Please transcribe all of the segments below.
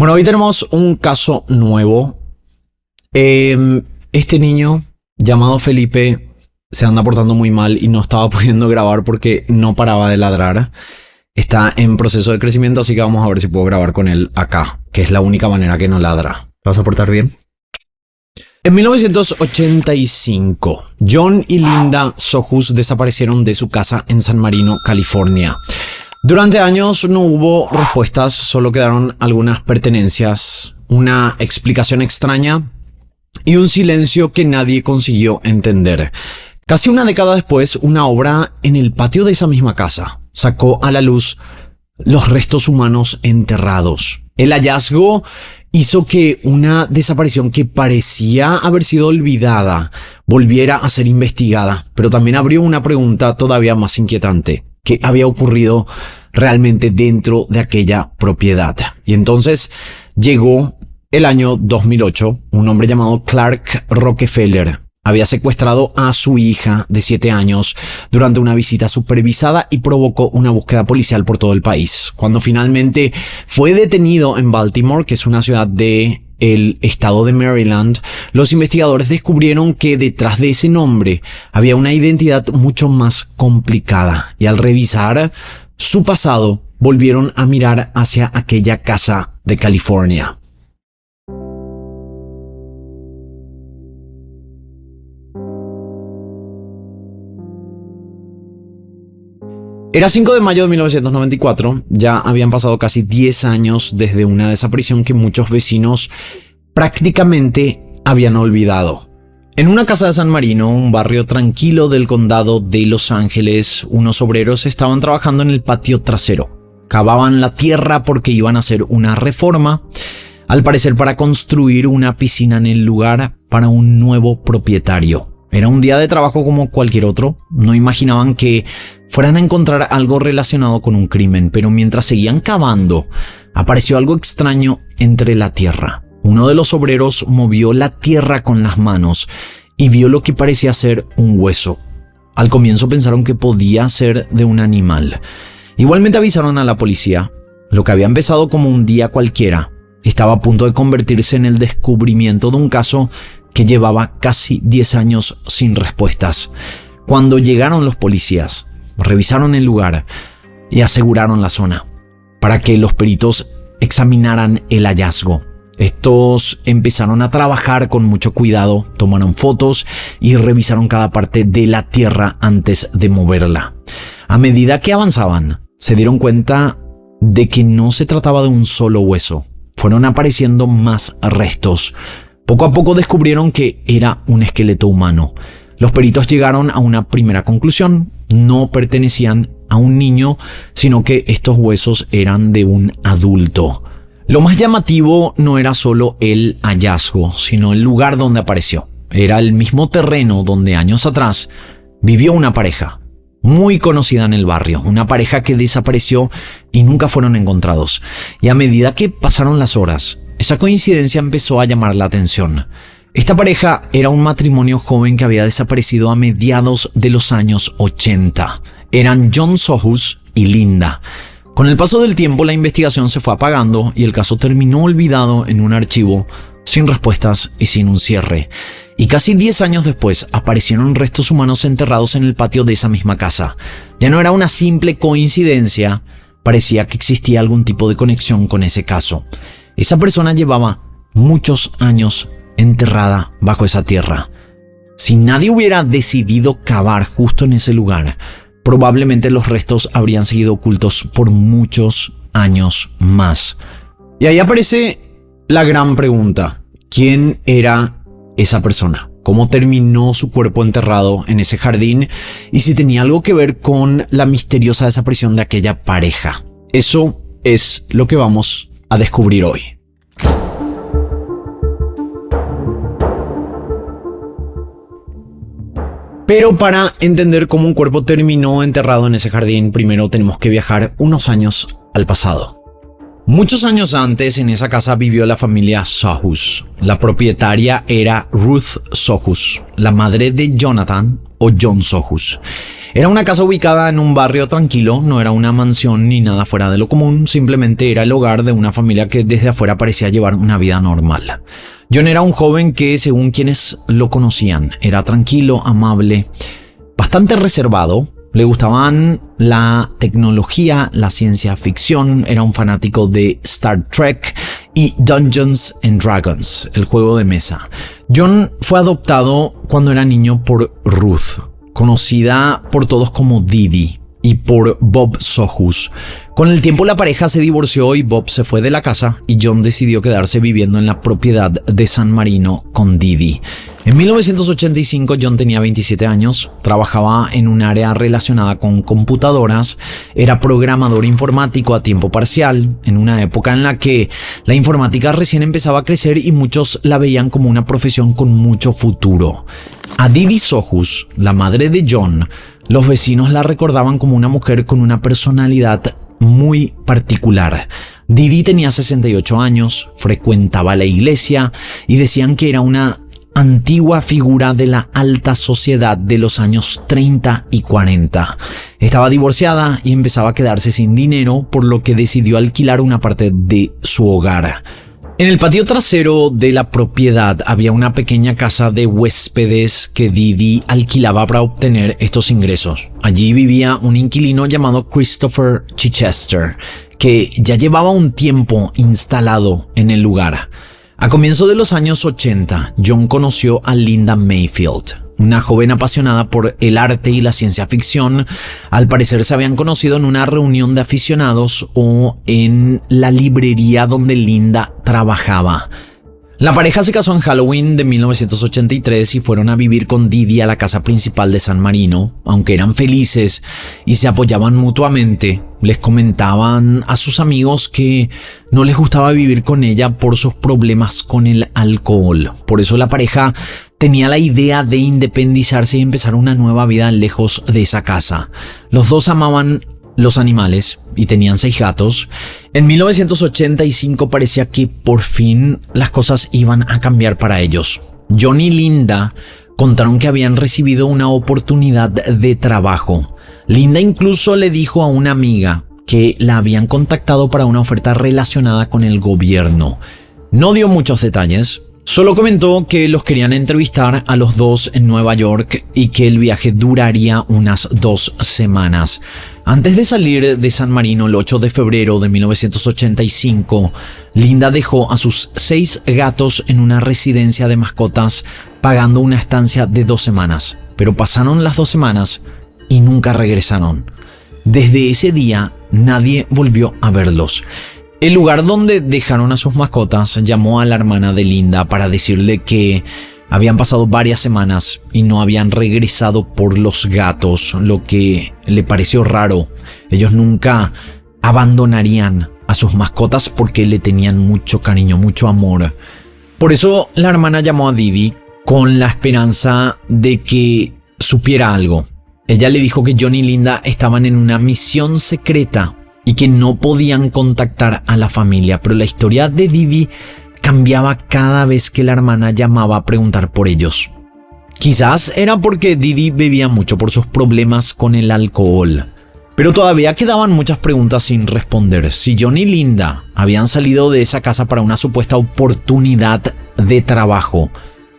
Bueno, hoy tenemos un caso nuevo. Este niño llamado Felipe se anda portando muy mal y no estaba pudiendo grabar porque no paraba de ladrar. Está en proceso de crecimiento, así que vamos a ver si puedo grabar con él acá, que es la única manera que no ladra. ¿Te vas a portar bien? En 1985, John y Linda Sohus desaparecieron de su casa en San Marino, California. Durante años no hubo respuestas, solo quedaron algunas pertenencias, una explicación extraña y un silencio que nadie consiguió entender. Casi una década después, una obra en el patio de esa misma casa sacó a la luz los restos humanos enterrados. El hallazgo hizo que una desaparición que parecía haber sido olvidada volviera a ser investigada, pero también abrió una pregunta todavía más inquietante. ¿Qué había ocurrido realmente dentro de aquella propiedad? Y entonces llegó el año 2008, un hombre llamado Clark Rockefeller había secuestrado a su hija de 7 años durante una visita supervisada y provocó una búsqueda policial por todo el país. Cuando finalmente fue detenido en Baltimore, que es una ciudad del estado de Maryland, los investigadores descubrieron que detrás de ese nombre había una identidad mucho más complicada, y al revisar su pasado volvieron a mirar hacia aquella casa de California. Era 5 de mayo de 1994, ya habían pasado casi 10 años desde una desaparición que muchos vecinos prácticamente habían olvidado. En una casa de San Marino, un barrio tranquilo del condado de Los Ángeles, unos obreros estaban trabajando en el patio trasero. Cavaban la tierra porque iban a hacer una reforma, al parecer para construir una piscina en el lugar para un nuevo propietario. Era un día de trabajo como cualquier otro. No imaginaban que fueran a encontrar algo relacionado con un crimen, pero mientras seguían cavando, apareció algo extraño entre la tierra. Uno de los obreros movió la tierra con las manos y vio lo que parecía ser un hueso. Al comienzo pensaron que podía ser de un animal. Igualmente avisaron a la policía. Lo que había empezado como un día cualquiera estaba a punto de convertirse en el descubrimiento de un caso que llevaba casi 10 años sin respuestas. Cuando llegaron los policías, revisaron el lugar y aseguraron la zona para que los peritos examinaran el hallazgo. Estos empezaron a trabajar con mucho cuidado, tomaron fotos y revisaron cada parte de la tierra antes de moverla. A medida que avanzaban, se dieron cuenta de que no se trataba de un solo hueso. Fueron apareciendo más restos. Poco a poco descubrieron que era un esqueleto humano. Los peritos llegaron a una primera conclusión: no pertenecían a un niño, sino que estos huesos eran de un adulto. Lo más llamativo no era solo el hallazgo, sino el lugar donde apareció. Era el mismo terreno donde años atrás vivió una pareja muy conocida en el barrio, una pareja que desapareció y nunca fueron encontrados. Y a medida que pasaron las horas, esa coincidencia empezó a llamar la atención. Esta pareja era un matrimonio joven que había desaparecido a mediados de los años 80. Eran John Sohus y Linda. Con el paso del tiempo, la investigación se fue apagando y el caso terminó olvidado en un archivo, sin respuestas y sin un cierre. Y casi 10 años después aparecieron restos humanos enterrados en el patio de esa misma casa. Ya no era una simple coincidencia, parecía que existía algún tipo de conexión con ese caso. Esa persona llevaba muchos años enterrada bajo esa tierra. Si nadie hubiera decidido cavar justo en ese lugar, probablemente los restos habrían seguido ocultos por muchos años más. Y ahí aparece la gran pregunta: ¿quién era esa persona? ¿Cómo terminó su cuerpo enterrado en ese jardín? Y si tenía algo que ver con la misteriosa desaparición de aquella pareja. Eso es lo que vamos a descubrir hoy. Pero para entender cómo un cuerpo terminó enterrado en ese jardín, primero tenemos que viajar unos años al pasado. Muchos años antes, en esa casa vivió la familia Sohus. La propietaria era Ruth Sohus, la madre de Jonathan o John Sohus. Era una casa ubicada en un barrio tranquilo, no era una mansión ni nada fuera de lo común, simplemente era el hogar de una familia que desde afuera parecía llevar una vida normal. John era un joven que, según quienes lo conocían, era tranquilo, amable, bastante reservado. Le gustaban la tecnología, la ciencia ficción, era un fanático de Star Trek y Dungeons and Dragons, el juego de mesa. John fue adoptado cuando era niño por Ruth, conocida por todos como Didi, y por Bob Sohus. Con el tiempo la pareja se divorció y Bob se fue de la casa y John decidió quedarse viviendo en la propiedad de San Marino con Didi. En 1985 John tenía 27 años, trabajaba en un área relacionada con computadoras, era programador informático a tiempo parcial, en una época en la que la informática recién empezaba a crecer y muchos la veían como una profesión con mucho futuro. A Didi Sohus, la madre de John, los vecinos la recordaban como una mujer con una personalidad muy particular. Didi tenía 68 años, frecuentaba la iglesia y decían que era una antigua figura de la alta sociedad de los años 30 y 40. Estaba divorciada y empezaba a quedarse sin dinero, por lo que decidió alquilar una parte de su hogar. En el patio trasero de la propiedad había una pequeña casa de huéspedes que Didi alquilaba para obtener estos ingresos. Allí vivía un inquilino llamado Christopher Chichester, que ya llevaba un tiempo instalado en el lugar. A comienzos de los años 80, John conoció a Linda Mayfield, una joven apasionada por el arte y la ciencia ficción. Al parecer se habían conocido en una reunión de aficionados o en la librería donde Linda trabajaba. La pareja se casó en Halloween de 1983 y fueron a vivir con Didi a la casa principal de San Marino. Aunque eran felices y se apoyaban mutuamente, les comentaban a sus amigos que no les gustaba vivir con ella por sus problemas con el alcohol. Por eso la pareja tenía la idea de independizarse y empezar una nueva vida lejos de esa casa. Los dos amaban los animales y tenían 6 gatos. En 1985 parecía que por fin las cosas iban a cambiar para ellos. John y Linda contaron que habían recibido una oportunidad de trabajo. Linda incluso le dijo a una amiga que la habían contactado para una oferta relacionada con el gobierno. No dio muchos detalles. Solo comentó que los querían entrevistar a los dos en Nueva York y que el viaje duraría unas 2 semanas. Antes de salir de San Marino el 8 de febrero de 1985, Linda dejó a sus 6 gatos en una residencia de mascotas pagando una estancia de 2 semanas. Pero pasaron las 2 semanas y nunca regresaron. Desde ese día nadie volvió a verlos. El lugar donde dejaron a sus mascotas llamó a la hermana de Linda para decirle que habían pasado varias semanas y no habían regresado por los gatos, lo que le pareció raro. Ellos nunca abandonarían a sus mascotas porque le tenían mucho cariño, mucho amor. Por eso la hermana llamó a Didi con la esperanza de que supiera algo. Ella le dijo que John y Linda estaban en una misión secreta y que no podían contactar a la familia, pero la historia de Didi cambiaba cada vez que la hermana llamaba a preguntar por ellos. Quizás era porque Didi bebía mucho por sus problemas con el alcohol, pero todavía quedaban muchas preguntas sin responder. Si John y Linda habían salido de esa casa para una supuesta oportunidad de trabajo,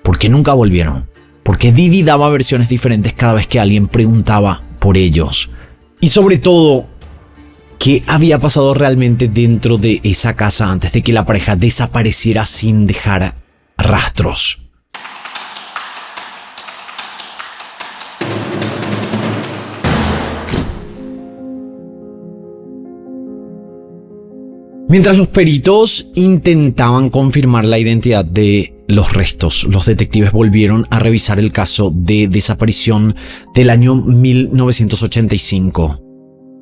¿por qué nunca volvieron? ¿Por qué Didi daba versiones diferentes cada vez que alguien preguntaba por ellos? Y sobre todo, ¿qué había pasado realmente dentro de esa casa antes de que la pareja desapareciera sin dejar rastros? Mientras los peritos intentaban confirmar la identidad de los restos, los detectives volvieron a revisar el caso de desaparición del año 1985.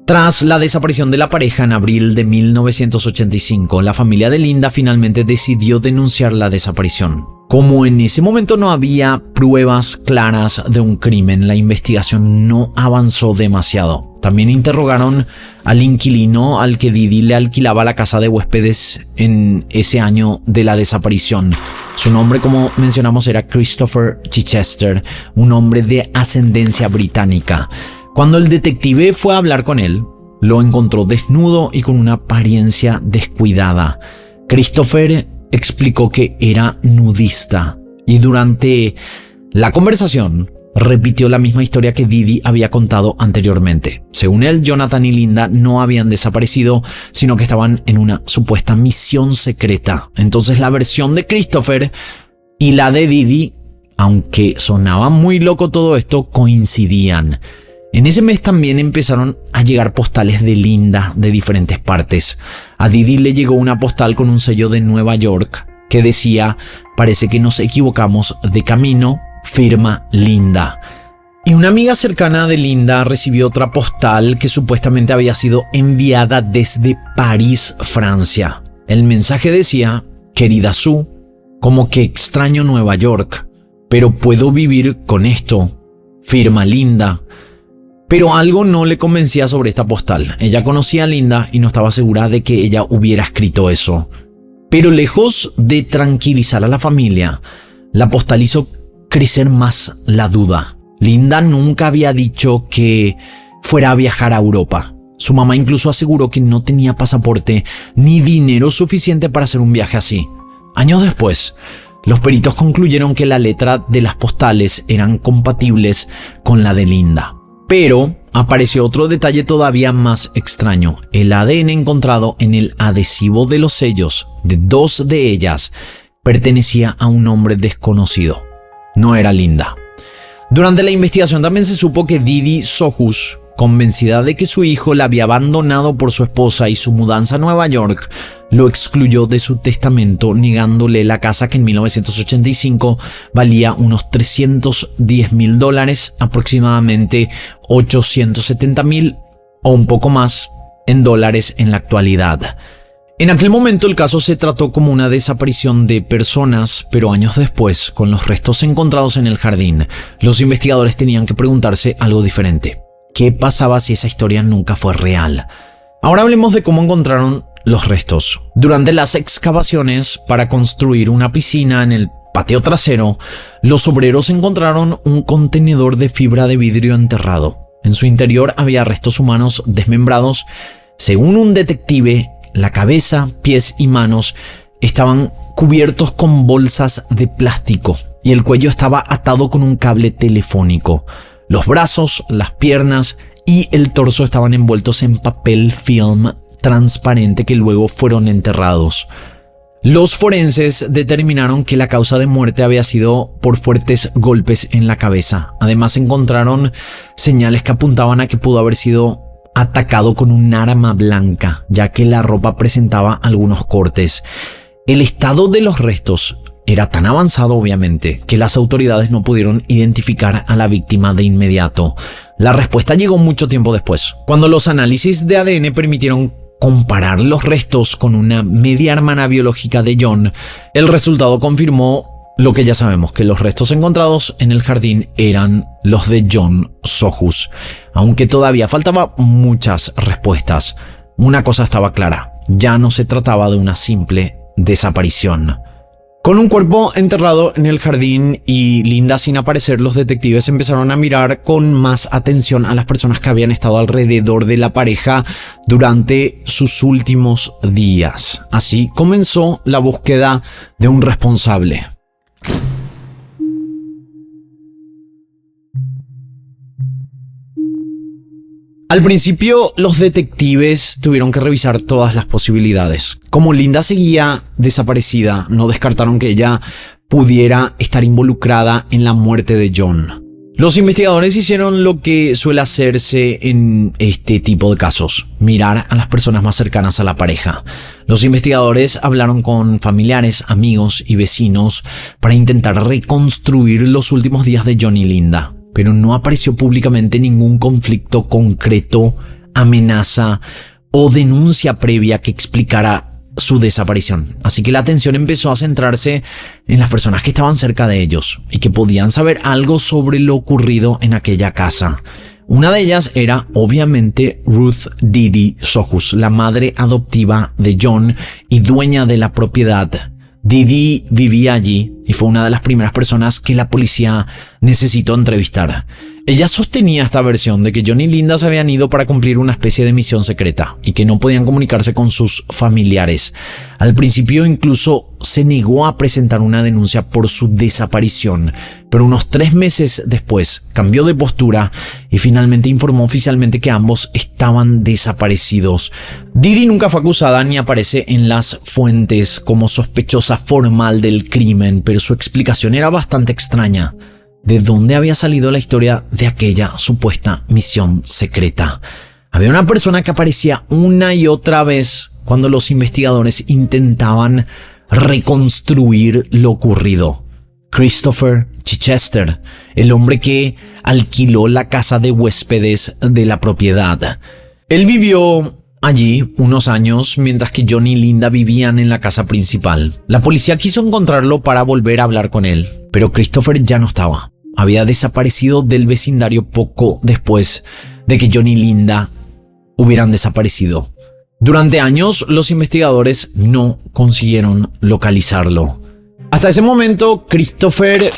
Tras la desaparición de la pareja en abril de 1985, la familia de Linda finalmente decidió denunciar la desaparición. Como en ese momento no había pruebas claras de un crimen, la investigación no avanzó demasiado. También interrogaron al inquilino al que Didi le alquilaba la casa de huéspedes en ese año de la desaparición. Su nombre, como mencionamos, era Christopher Chichester, un hombre de ascendencia británica. Cuando el detective fue a hablar con él, lo encontró desnudo y con una apariencia descuidada. Christopher explicó que era nudista y durante la conversación repitió la misma historia que Didi había contado anteriormente. Según él, Jonathan y Linda no habían desaparecido, sino que estaban en una supuesta misión secreta. Entonces la versión de Christopher y la de Didi, aunque sonaba muy loco todo esto, coincidían. En ese mes también empezaron a llegar postales de Linda de diferentes partes. A Didi le llegó una postal con un sello de Nueva York que decía: parece que nos equivocamos de camino, firma Linda. Y una amiga cercana de Linda recibió otra postal que supuestamente había sido enviada desde París, Francia. El mensaje decía: querida Sue, como que extraño Nueva York, pero puedo vivir con esto, firma Linda. Pero algo no le convencía sobre esta postal. Ella conocía a Linda y no estaba segura de que ella hubiera escrito eso. Pero lejos de tranquilizar a la familia, la postal hizo crecer más la duda. Linda nunca había dicho que fuera a viajar a Europa. Su mamá incluso aseguró que no tenía pasaporte ni dinero suficiente para hacer un viaje así. Años después, los peritos concluyeron que la letra de las postales eran compatibles con la de Linda. Pero apareció otro detalle todavía más extraño. El ADN encontrado en el adhesivo de los sellos de dos de ellas pertenecía a un hombre desconocido. No era Linda. Durante la investigación también se supo que Didi Sohus, convencida de que su hijo la había abandonado por su esposa y su mudanza a Nueva York, lo excluyó de su testamento, negándole la casa que en 1985 valía unos $310,000, aproximadamente 870,000 o un poco más en dólares en la actualidad. En aquel momento el caso se trató como una desaparición de personas, pero años después, con los restos encontrados en el jardín, los investigadores tenían que preguntarse algo diferente. ¿Qué pasaba si esa historia nunca fue real? Ahora hablemos de cómo encontraron los restos. Durante las excavaciones para construir una piscina en el patio trasero, los obreros encontraron un contenedor de fibra de vidrio enterrado. En su interior había restos humanos desmembrados. Según un detective, la cabeza, pies y manos estaban cubiertos con bolsas de plástico y el cuello estaba atado con un cable telefónico. Los brazos, las piernas y el torso estaban envueltos en papel film transparente que luego fueron enterrados. Los forenses determinaron que la causa de muerte había sido por fuertes golpes en la cabeza. Además encontraron señales que apuntaban a que pudo haber sido atacado con un arma blanca, ya que la ropa presentaba algunos cortes. El estado de los restos era tan avanzado, obviamente, que las autoridades no pudieron identificar a la víctima de inmediato. La respuesta llegó mucho tiempo después, cuando los análisis de ADN permitieron comparar los restos con una media hermana biológica de John. El resultado confirmó lo que ya sabemos, que los restos encontrados en el jardín eran los de John Sohus. Aunque todavía faltaban muchas respuestas, una cosa estaba clara: ya no se trataba de una simple desaparición. Con un cuerpo enterrado en el jardín y Linda sin aparecer, los detectives empezaron a mirar con más atención a las personas que habían estado alrededor de la pareja durante sus últimos días. Así comenzó la búsqueda de un responsable. Al principio, los detectives tuvieron que revisar todas las posibilidades. Como Linda seguía desaparecida, no descartaron que ella pudiera estar involucrada en la muerte de John. Los investigadores hicieron lo que suele hacerse en este tipo de casos: mirar a las personas más cercanas a la pareja. Los investigadores hablaron con familiares, amigos y vecinos para intentar reconstruir los últimos días de John y Linda. Pero no apareció públicamente ningún conflicto concreto, amenaza o denuncia previa que explicara su desaparición. Así que la atención empezó a centrarse en las personas que estaban cerca de ellos y que podían saber algo sobre lo ocurrido en aquella casa. Una de ellas era obviamente Ruth Didi Sohus, la madre adoptiva de John y dueña de la propiedad. Didi vivía allí y fue una de las primeras personas que la policía necesitó entrevistar. Ella sostenía esta versión de que John y Linda se habían ido para cumplir una especie de misión secreta y que no podían comunicarse con sus familiares. Al principio incluso se negó a presentar una denuncia por su desaparición, pero unos 3 meses después cambió de postura y finalmente informó oficialmente que ambos estaban desaparecidos. Didi nunca fue acusada ni aparece en las fuentes como sospechosa formal del crimen, pero su explicación era bastante extraña. ¿De dónde había salido la historia de aquella supuesta misión secreta? Había una persona que aparecía una y otra vez cuando los investigadores intentaban reconstruir lo ocurrido. Christopher Chichester, el hombre que alquiló la casa de huéspedes de la propiedad. Él vivió allí unos años mientras que John y Linda vivían en la casa principal. La policía quiso encontrarlo para volver a hablar con él, pero Christopher ya no estaba. Había desaparecido del vecindario poco después de que John y Linda hubieran desaparecido. Durante años, los investigadores no consiguieron localizarlo. Hasta ese momento, Christopher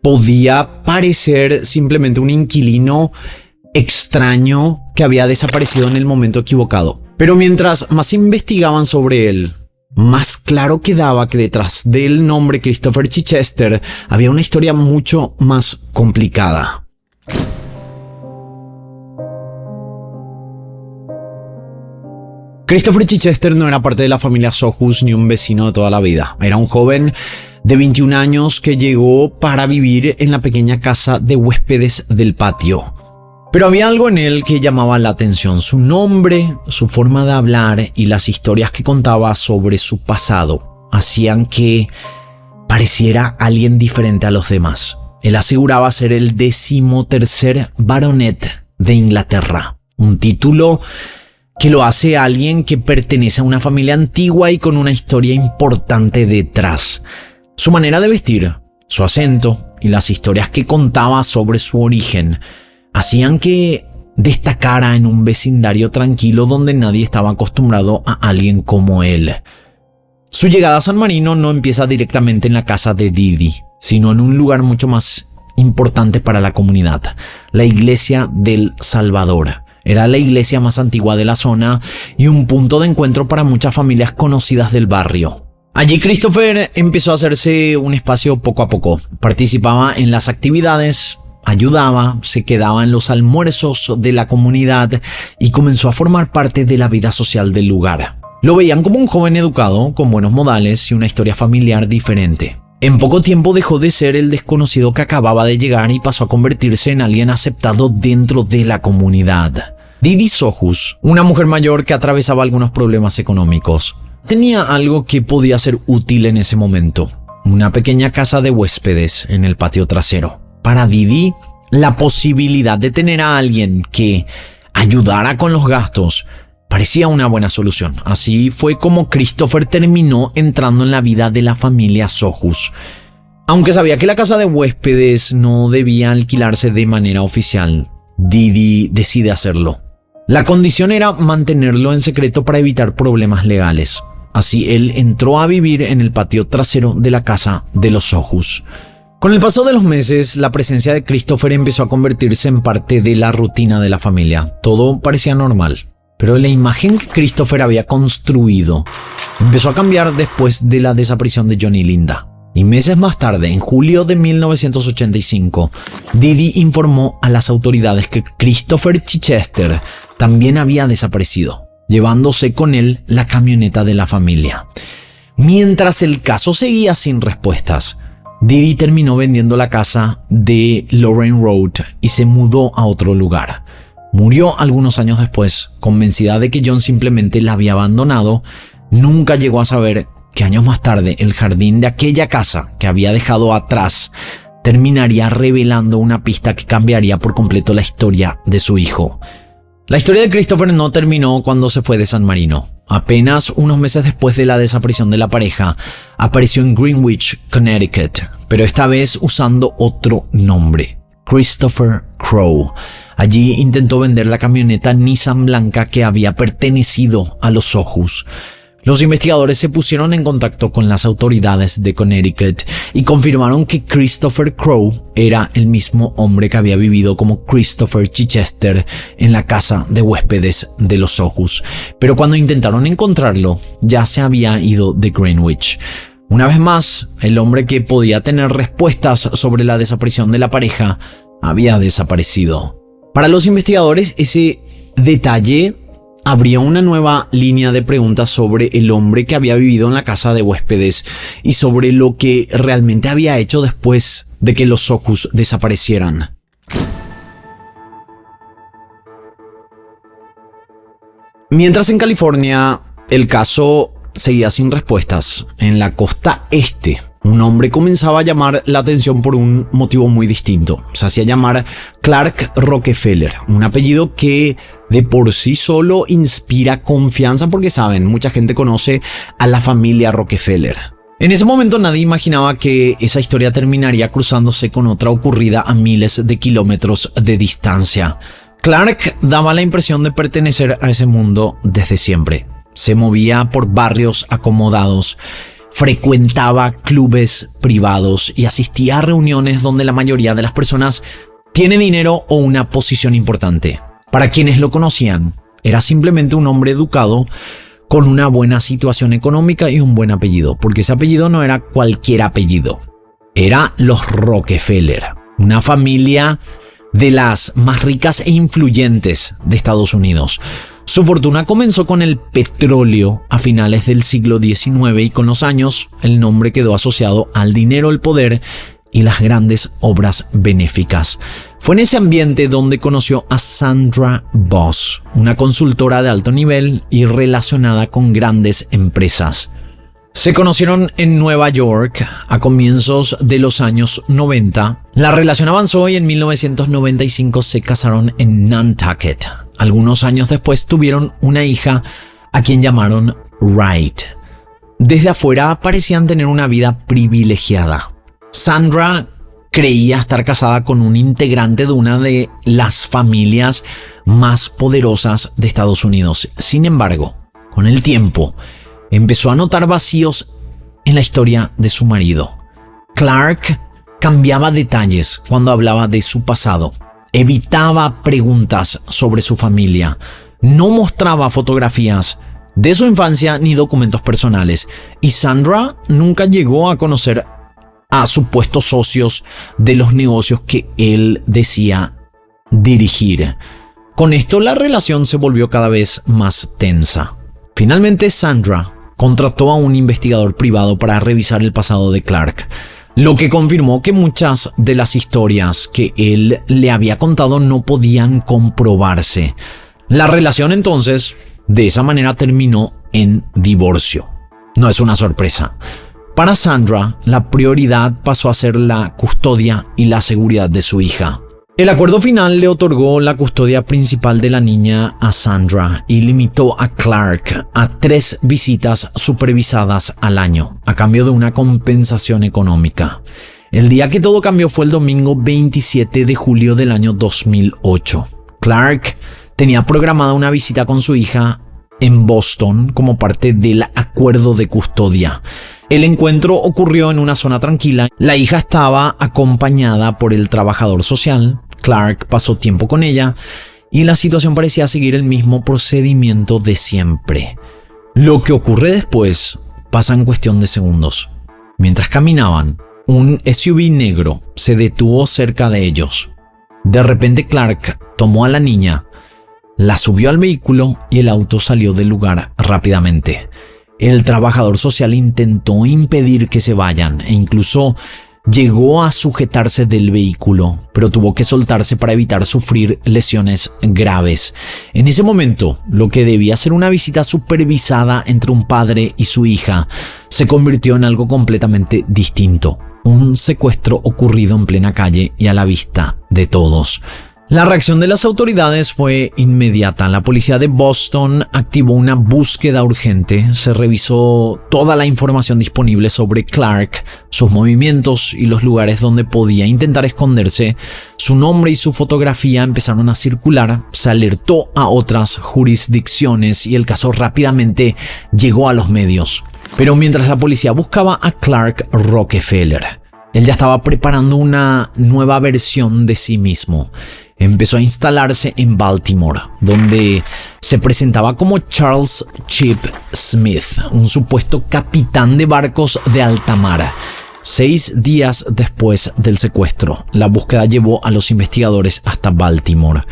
podía parecer simplemente un inquilino extraño que había desaparecido en el momento equivocado. Pero mientras más investigaban sobre él, más claro quedaba que detrás del nombre Christopher Chichester había una historia mucho más complicada. Christopher Chichester no era parte de la familia Sohus ni un vecino de toda la vida. Era un joven de 21 años que llegó para vivir en la pequeña casa de huéspedes del patio. Pero había algo en él que llamaba la atención: su nombre, su forma de hablar y las historias que contaba sobre su pasado hacían que pareciera alguien diferente a los demás. Él aseguraba ser el 13º baronet de Inglaterra, un título que lo hace alguien que pertenece a una familia antigua y con una historia importante detrás. Su manera de vestir, su acento y las historias que contaba sobre su origen hacían que destacara en un vecindario tranquilo donde nadie estaba acostumbrado a alguien como él. Su llegada a San Marino no empieza directamente en la casa de Didi, sino en un lugar mucho más importante para la comunidad: la iglesia del Salvador. Era la iglesia más antigua de la zona y un punto de encuentro para muchas familias conocidas del barrio. Allí Christopher empezó a hacerse un espacio poco a poco. Participaba en las actividades, ayudaba, se quedaba en los almuerzos de la comunidad y comenzó a formar parte de la vida social del lugar. Lo veían como un joven educado, con buenos modales y una historia familiar diferente. En poco tiempo dejó de ser el desconocido que acababa de llegar y pasó a convertirse en alguien aceptado dentro de la comunidad. Didi Sohus, una mujer mayor que atravesaba algunos problemas económicos, tenía algo que podía ser útil en ese momento: una pequeña casa de huéspedes en el patio trasero. Para Didi, la posibilidad de tener a alguien que ayudara con los gastos parecía una buena solución. Así fue como Christopher terminó entrando en la vida de la familia Sohus. Aunque sabía que la casa de huéspedes no debía alquilarse de manera oficial, Didi decide hacerlo. La condición era mantenerlo en secreto para evitar problemas legales. Así él entró a vivir en el patio trasero de la casa de los Sohus. Con el paso de los meses, la presencia de Christopher empezó a convertirse en parte de la rutina de la familia. Todo parecía normal, pero la imagen que Christopher había construido empezó a cambiar después de la desaparición de John y Linda. Y meses más tarde, en julio de 1985, Didi informó a las autoridades que Christopher Chichester también había desaparecido, llevándose con él la camioneta de la familia. Mientras el caso seguía sin respuestas, Didi terminó vendiendo la casa de Lorraine Road y se mudó a otro lugar. Murió algunos años después, convencida de que John simplemente la había abandonado. Nunca llegó a saber que años más tarde el jardín de aquella casa que había dejado atrás terminaría revelando una pista que cambiaría por completo la historia de su hijo. La historia de Christopher no terminó cuando se fue de San Marino. Apenas unos meses después de la desaparición de la pareja, apareció en Greenwich, Connecticut, pero esta vez usando otro nombre: Christopher Crowe. Allí intentó vender la camioneta Nissan blanca que había pertenecido a los Sohus. Los investigadores se pusieron en contacto con las autoridades de Connecticut y confirmaron que Christopher Crowe era el mismo hombre que había vivido como Christopher Chichester en la casa de huéspedes de los Ojus. Pero cuando intentaron encontrarlo, ya se había ido de Greenwich. Una vez más, el hombre que podía tener respuestas sobre la desaparición de la pareja había desaparecido. Para los investigadores, ese detalle abría una nueva línea de preguntas sobre el hombre que había vivido en la casa de huéspedes y sobre lo que realmente había hecho después de que los Ojus desaparecieran. Mientras en California el caso seguía sin respuestas, en la costa este un hombre comenzaba a llamar la atención por un motivo muy distinto. Se hacía llamar Clark Rockefeller, un apellido que de por sí solo inspira confianza porque saben, mucha gente conoce a la familia Rockefeller. En ese momento nadie imaginaba que esa historia terminaría cruzándose con otra ocurrida a miles de kilómetros de distancia. Clark daba la impresión de pertenecer a ese mundo desde siempre. Se movía por barrios acomodados, frecuentaba clubes privados y asistía a reuniones donde la mayoría de las personas tiene dinero o una posición importante. Para quienes lo conocían, era simplemente un hombre educado con una buena situación económica y un buen apellido, porque ese apellido no era cualquier apellido. Era los Rockefeller, una familia de las más ricas e influyentes de Estados Unidos. Su fortuna comenzó con el petróleo a finales del siglo XIX y con los años el nombre quedó asociado al dinero, el poder y las grandes obras benéficas. Fue en ese ambiente donde conoció a Sandra Boss, una consultora de alto nivel y relacionada con grandes empresas. Se conocieron en Nueva York a comienzos de los años 90. La relación avanzó y en 1995 se casaron en Nantucket. Algunos años después tuvieron una hija a quien llamaron Wright. Desde afuera parecían tener una vida privilegiada. Sandra creía estar casada con un integrante de una de las familias más poderosas de Estados Unidos. Sin embargo, con el tiempo, empezó a notar vacíos en la historia de su marido. Clark cambiaba detalles cuando hablaba de su pasado. Evitaba preguntas sobre su familia. No mostraba fotografías de su infancia ni documentos personales. Y Sandra nunca llegó a conocer a supuestos socios de los negocios que él decía dirigir. Con esto la relación se volvió cada vez más tensa. Finalmente Sandra contrató a un investigador privado para revisar el pasado de Clark, lo que confirmó que muchas de las historias que él le había contado no podían comprobarse. La relación entonces, de esa manera, terminó en divorcio. No es una sorpresa. Para Sandra, la prioridad pasó a ser la custodia y la seguridad de su hija. El acuerdo final le otorgó la custodia principal de la niña a Sandra y limitó a Clark a 3 visitas supervisadas al año, a cambio de una compensación económica. El día que todo cambió fue el domingo 27 de julio del año 2008. Clark tenía programada una visita con su hija en Boston como parte del acuerdo de custodia. El encuentro ocurrió en una zona tranquila. La hija estaba acompañada por el trabajador social. Clark pasó tiempo con ella y la situación parecía seguir el mismo procedimiento de siempre. Lo que ocurre después pasa en cuestión de segundos. Mientras caminaban, un SUV negro se detuvo cerca de ellos. De repente Clark tomó a la niña, la subió al vehículo y el auto salió del lugar rápidamente. El trabajador social intentó impedir que se vayan e incluso llegó a sujetarse del vehículo, pero tuvo que soltarse para evitar sufrir lesiones graves. En ese momento, lo que debía ser una visita supervisada entre un padre y su hija se convirtió en algo completamente distinto. Un secuestro ocurrido en plena calle y a la vista de todos. La reacción de las autoridades fue inmediata. La policía de Boston activó una búsqueda urgente. Se revisó toda la información disponible sobre Clark, sus movimientos y los lugares donde podía intentar esconderse. Su nombre y su fotografía empezaron a circular. Se alertó a otras jurisdicciones y el caso rápidamente llegó a los medios. Pero mientras la policía buscaba a Clark Rockefeller, él ya estaba preparando una nueva versión de sí mismo. Empezó a instalarse en Baltimore, donde se presentaba como Charles Chip Smith, un supuesto capitán de barcos de alta mar. 6 días después del secuestro, la búsqueda llevó a los investigadores hasta Baltimore.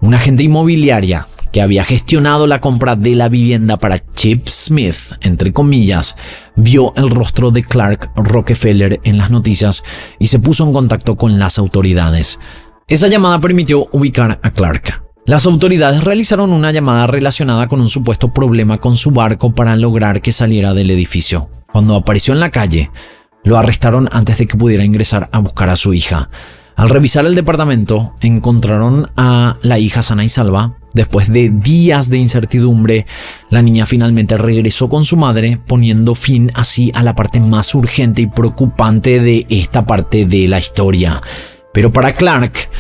Una agente inmobiliaria que había gestionado la compra de la vivienda para Chip Smith, entre comillas, vio el rostro de Clark Rockefeller en las noticias y se puso en contacto con las autoridades. Esa llamada permitió ubicar a Clark. Las autoridades realizaron una llamada relacionada con un supuesto problema con su barco para lograr que saliera del edificio. Cuando apareció en la calle, lo arrestaron antes de que pudiera ingresar a buscar a su hija. Al revisar el departamento, encontraron a la hija sana y salva. Después de días de incertidumbre, la niña finalmente regresó con su madre, poniendo fin así a la parte más urgente y preocupante de esta parte de la historia. Pero para Clark,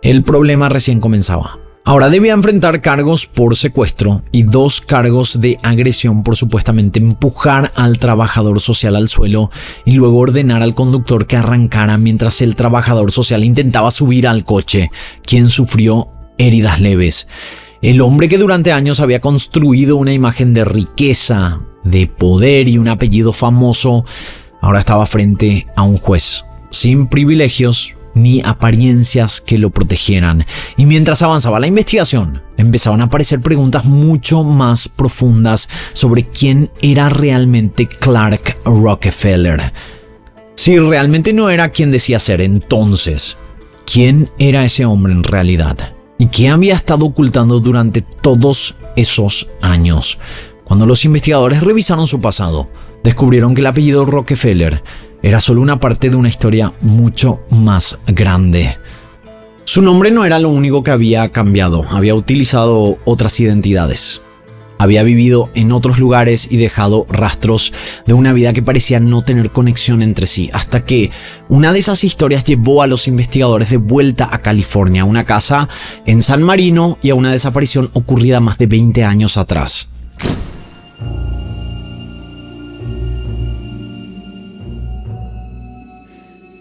el problema recién comenzaba. Ahora debía enfrentar cargos por secuestro y 2 cargos de agresión por supuestamente empujar al trabajador social al suelo y luego ordenar al conductor que arrancara mientras el trabajador social intentaba subir al coche, quien sufrió heridas leves. El hombre que durante años había construido una imagen de riqueza, de poder y un apellido famoso, ahora estaba frente a un juez, sin privilegios ni apariencias que lo protegieran. Y mientras avanzaba la investigación, empezaban a aparecer preguntas mucho más profundas sobre quién era realmente Clark Rockefeller. Si realmente no era quien decía ser, entonces, ¿quién era ese hombre en realidad? ¿Y qué había estado ocultando durante todos esos años? Cuando los investigadores revisaron su pasado, descubrieron que el apellido Rockefeller era solo una parte de una historia mucho más grande. Su nombre no era lo único que había cambiado, había utilizado otras identidades. Había vivido en otros lugares y dejado rastros de una vida que parecía no tener conexión entre sí, hasta que una de esas historias llevó a los investigadores de vuelta a California, a una casa en San Marino y a una desaparición ocurrida más de 20 años atrás.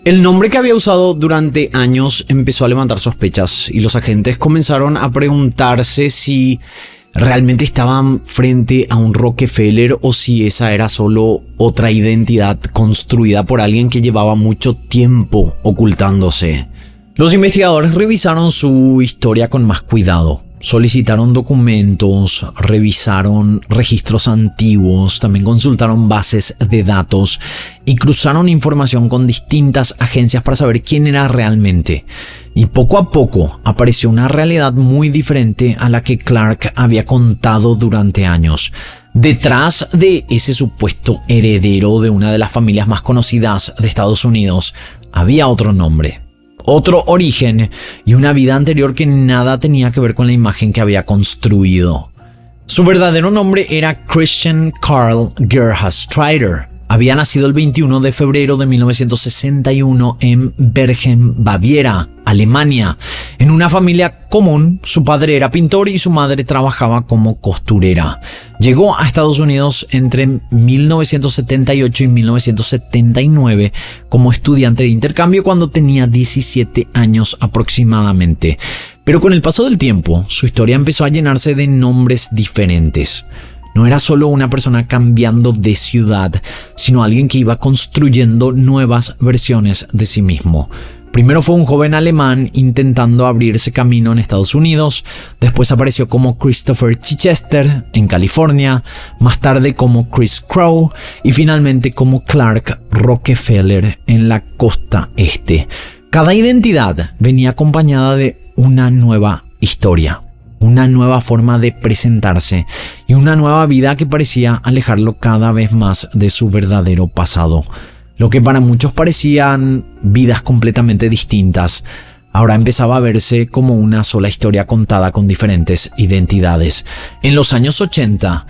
El nombre que había usado durante años empezó a levantar sospechas y los agentes comenzaron a preguntarse si realmente estaban frente a un Rockefeller o si esa era solo otra identidad construida por alguien que llevaba mucho tiempo ocultándose. Los investigadores revisaron su historia con más cuidado. Solicitaron documentos, revisaron registros antiguos, también consultaron bases de datos y cruzaron información con distintas agencias para saber quién era realmente. Y poco a poco apareció una realidad muy diferente a la que Clark había contado durante años. Detrás de ese supuesto heredero de una de las familias más conocidas de Estados Unidos, había otro nombre, otro origen y una vida anterior que nada tenía que ver con la imagen que había construido. Su verdadero nombre era Christian Carl Gerhard Strider. Había nacido el 21 de febrero de 1961 en Bergen, Baviera, Alemania. En una familia común, su padre era pintor y su madre trabajaba como costurera. Llegó a Estados Unidos entre 1978 y 1979 como estudiante de intercambio cuando tenía 17 años aproximadamente. Pero con el paso del tiempo, su historia empezó a llenarse de nombres diferentes. No era solo una persona cambiando de ciudad, sino alguien que iba construyendo nuevas versiones de sí mismo. Primero fue un joven alemán intentando abrirse camino en Estados Unidos, después apareció como Christopher Chichester en California, más tarde como Chris Crow y finalmente como Clark Rockefeller en la costa este. Cada identidad venía acompañada de una nueva historia, una nueva forma de presentarse y una nueva vida que parecía alejarlo cada vez más de su verdadero pasado. Lo que para muchos parecían vidas completamente distintas, ahora empezaba a verse como una sola historia contada con diferentes identidades. En los años 80,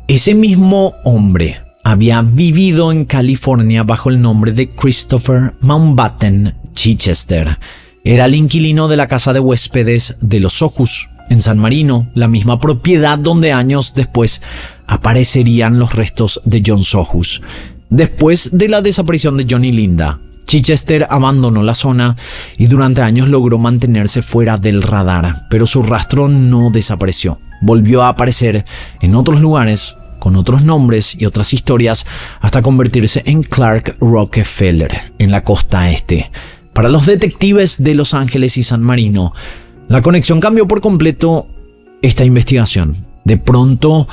ese mismo hombre había vivido en California bajo el nombre de Christopher Mountbatten Chichester. Era el inquilino de la casa de huéspedes de los Sohus, en San Marino, la misma propiedad donde años después aparecerían los restos de John Sohus. Después de la desaparición de John y Linda, Chichester abandonó la zona y durante años logró mantenerse fuera del radar, pero su rastro no desapareció. Volvió a aparecer en otros lugares, con otros nombres y otras historias, hasta convertirse en Clark Rockefeller, en la costa este. Para los detectives de Los Ángeles y San Marino, la conexión cambió por completo esta investigación. De pronto,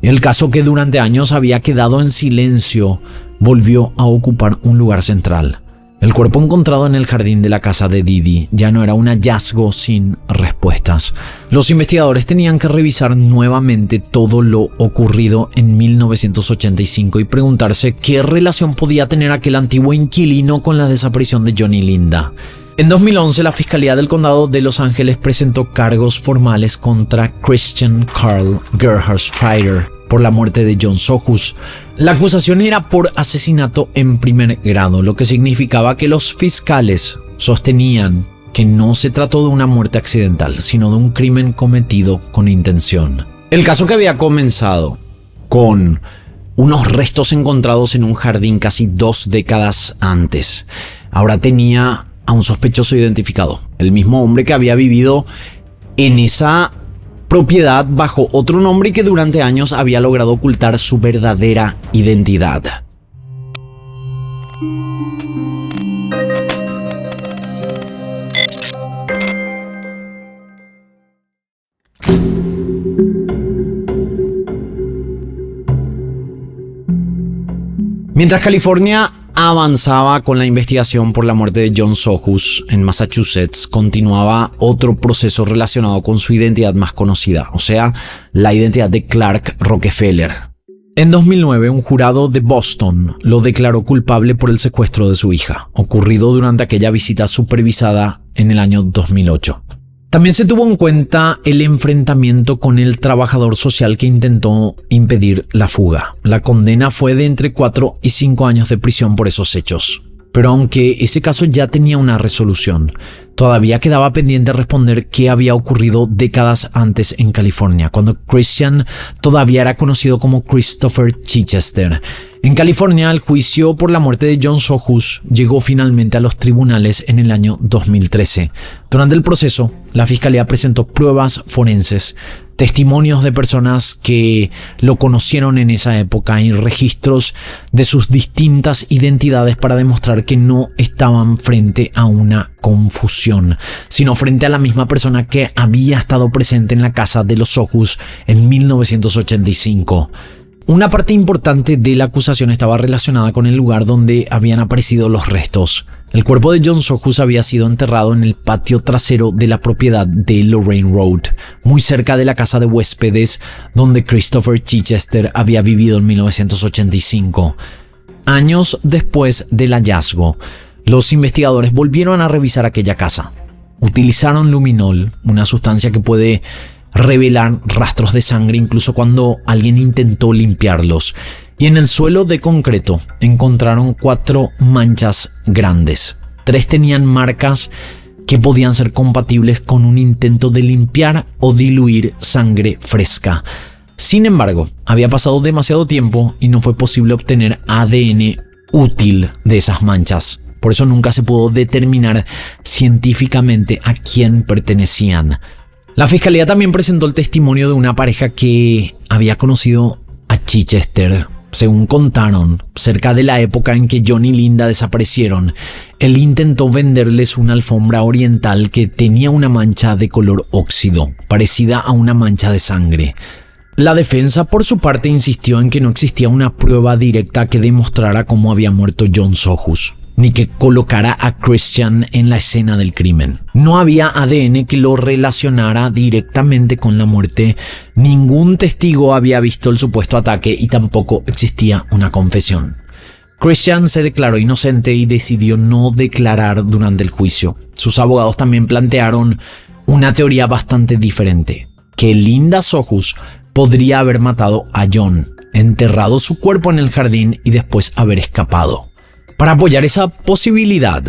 el caso que durante años había quedado en silencio volvió a ocupar un lugar central. El cuerpo encontrado en el jardín de la casa de Didi ya no era un hallazgo sin respuestas. Los investigadores tenían que revisar nuevamente todo lo ocurrido en 1985 y preguntarse qué relación podía tener aquel antiguo inquilino con la desaparición de John y Linda. En 2011, la Fiscalía del Condado de Los Ángeles presentó cargos formales contra Christian Carl Gerhard Strider por la muerte de John Sohus. La acusación era por asesinato en primer grado, lo que significaba que los fiscales sostenían que no se trató de una muerte accidental, sino de un crimen cometido con intención. El caso, que había comenzado con unos restos encontrados en un jardín casi 2 décadas antes, ahora tenía a un sospechoso identificado, el mismo hombre que había vivido en esa propiedad bajo otro nombre y que durante años había logrado ocultar su verdadera identidad. Mientras California avanzaba con la investigación por la muerte de John Sohus en Massachusetts, continuaba otro proceso relacionado con su identidad más conocida, o sea, la identidad de Clark Rockefeller. En 2009, un jurado de Boston lo declaró culpable por el secuestro de su hija, ocurrido durante aquella visita supervisada en el año 2008. También se tuvo en cuenta el enfrentamiento con el trabajador social que intentó impedir la fuga. La condena fue de entre 4 y 5 años de prisión por esos hechos. Pero aunque ese caso ya tenía una resolución, todavía quedaba pendiente responder qué había ocurrido décadas antes en California, cuando Christian todavía era conocido como Christopher Chichester. En California, el juicio por la muerte de John Sohus llegó finalmente a los tribunales en el año 2013. Durante el proceso, la fiscalía presentó pruebas forenses, testimonios de personas que lo conocieron en esa época y registros de sus distintas identidades para demostrar que no estaban frente a una confusión, sino frente a la misma persona que había estado presente en la casa de los Sohus en 1985. Una parte importante de la acusación estaba relacionada con el lugar donde habían aparecido los restos. El cuerpo de John Sohus había sido enterrado en el patio trasero de la propiedad de Lorraine Road, muy cerca de la casa de huéspedes donde Christopher Chichester había vivido en 1985. Años después del hallazgo, los investigadores volvieron a revisar aquella casa. Utilizaron luminol, una sustancia que puede revelar rastros de sangre incluso cuando alguien intentó limpiarlos, y en el suelo de concreto encontraron 4 manchas grandes. 3 tenían marcas que podían ser compatibles con un intento de limpiar o diluir sangre fresca. Sin embargo, había pasado demasiado tiempo y no fue posible obtener ADN útil de esas manchas. Por eso nunca se pudo determinar científicamente a quién pertenecían. La fiscalía también presentó el testimonio de una pareja que había conocido a Chichester. Según contaron, cerca de la época en que John y Linda desaparecieron, él intentó venderles una alfombra oriental que tenía una mancha de color óxido, parecida a una mancha de sangre. La defensa, por su parte, insistió en que no existía una prueba directa que demostrara cómo había muerto John Sohus, ni que colocara a Christian en la escena del crimen. No había ADN que lo relacionara directamente con la muerte, ningún testigo había visto el supuesto ataque y tampoco existía una confesión. Christian se declaró inocente y decidió no declarar durante el juicio. Sus abogados también plantearon una teoría bastante diferente, que Linda Sohus podría haber matado a John, enterrado su cuerpo en el jardín y después haber escapado. Para apoyar esa posibilidad,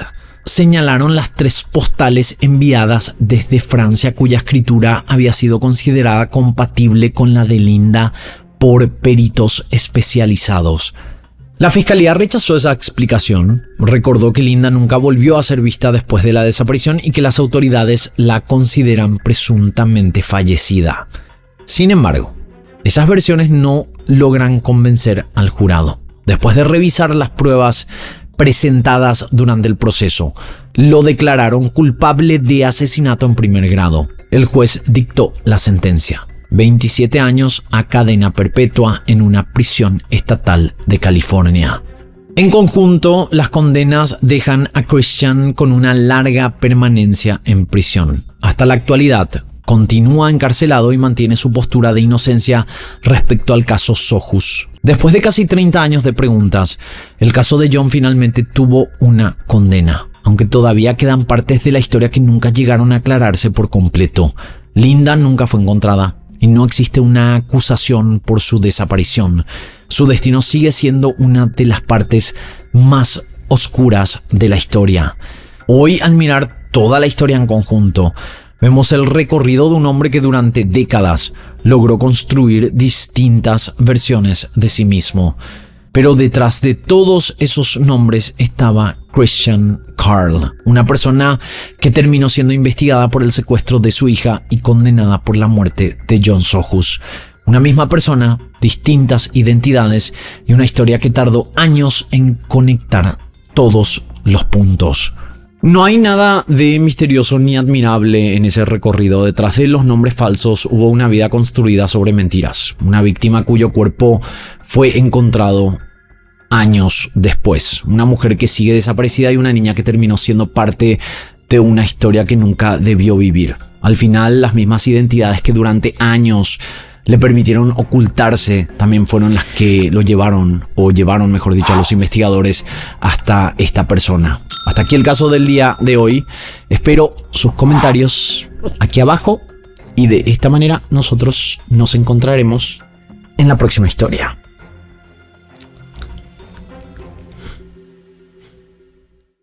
señalaron las 3 postales enviadas desde Francia cuya escritura había sido considerada compatible con la de Linda por peritos especializados. La fiscalía rechazó esa explicación, recordó que Linda nunca volvió a ser vista después de la desaparición y que las autoridades la consideran presuntamente fallecida. Sin embargo, esas versiones no logran convencer al jurado. Después de revisar las pruebas presentadas durante el proceso, lo declararon culpable de asesinato en primer grado. El juez dictó la sentencia: 27 años a cadena perpetua en una prisión estatal de California. En conjunto, las condenas dejan a Christian con una larga permanencia en prisión. Hasta la actualidad, continúa encarcelado y mantiene su postura de inocencia respecto al caso Sohus. Después de casi 30 años de preguntas, el caso de John finalmente tuvo una condena, aunque todavía quedan partes de la historia que nunca llegaron a aclararse por completo. Linda nunca fue encontrada y no existe una acusación por su desaparición. Su destino sigue siendo una de las partes más oscuras de la historia. Hoy, al mirar toda la historia en conjunto, vemos el recorrido de un hombre que durante décadas logró construir distintas versiones de sí mismo. Pero detrás de todos esos nombres estaba Christian Carl, una persona que terminó siendo investigada por el secuestro de su hija y condenada por la muerte de John Sohus. Una misma persona, distintas identidades y una historia que tardó años en conectar todos los puntos. No hay nada de misterioso ni admirable en ese recorrido. Detrás de los nombres falsos hubo una vida construida sobre mentiras. Una víctima cuyo cuerpo fue encontrado años después. Una mujer que sigue desaparecida y una niña que terminó siendo parte de una historia que nunca debió vivir. Al final, las mismas identidades que durante años le permitieron ocultarse también fueron las que lo llevaron, mejor dicho, a los investigadores hasta esta persona. Hasta aquí el caso del día de hoy. Espero sus comentarios aquí abajo y de esta manera nosotros nos encontraremos en la próxima historia.